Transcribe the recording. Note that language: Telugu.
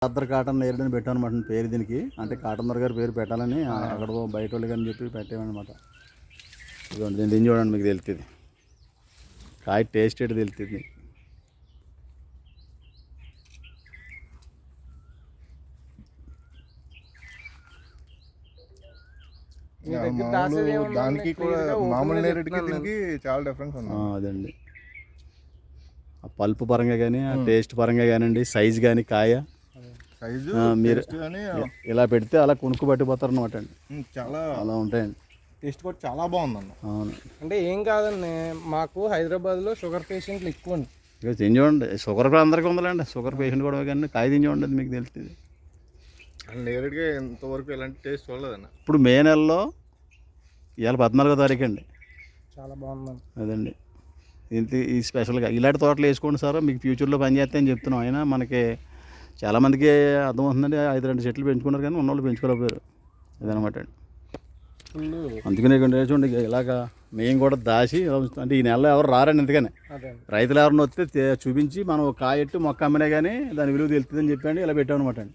ఖద్దర్ కాటన్ నేరేడని పెట్టామన్నమాట పేరు దీనికి. అంటే కాటన్ గారి పేరు పెట్టాలని అక్కడ బయట వాళ్ళు కానీ చెప్పి పెట్టామన్నమాట. ఇదిగోండి దీన్ని తిని చూడండి, మీకు తెలుస్తుంది కాయ టేస్ట్ ఏంటి తెలుస్తుంది. దానికి కూడా మామూలు నేరేడుకి దీనికి చాలా డిఫరెన్స్ ఉంది. అదండి ఆ పల్పు పరంగా కానీ ఆ టేస్ట్ పరంగా కానివ్వండి, సైజ్ కానీ కాయ సైజు మీరు ఇలా పెడితే అలా కొనుక్కు పట్టిపోతారు అనమాట అండి. చాలా అలా ఉంటాయండి. టేస్ట్ కూడా చాలా బాగుందన్న. అవును, అంటే ఏం కాదండి, మాకు హైదరాబాద్లో షుగర్ పేషెంట్లు ఎక్కువ అండి. ఇక తిని చూడండి, షుగర్ అందరికీ ఉందండి, షుగర్ పేషెంట్ కూడా కానీ కాయ తిని చూడండి మీకు తెలుస్తుంది. నేరేడుగా ఇంతవరకు ఎలాంటి టేస్ట్ చూడలేదన్న. ఇప్పుడు మే నెలలో ఇవాళ 14వ తారీఖు అండి. చాలా బాగుందండి. అదండి ఇంత ఈ స్పెషల్గా ఇలాంటి తోటలు వేసుకోండి సార్, మీకు ఫ్యూచర్లో పని చేస్తే అని చెప్తున్నాం. అయినా మనకి చాలామందికి అర్థమవుతుందండి, 5-2 చెట్లు పెంచుకున్నారు కానీ ఉన్నోళ్ళు పెంచుకోలేకపోయారు. అదనమాట అండి. అందుకనే చూడండి ఇలాగా మేము కూడా దాచి అంటే ఈ నెలలో ఎవరు రారండి. ఎందుకని రైతులు ఎవరిని వస్తే చూపించి మనం కాయ ఎట్టు మొక్క అమ్మినా కానీ దాని విలువ తెలుస్తుందని చెప్పండి ఇలా పెట్టామన్నమాట అండి.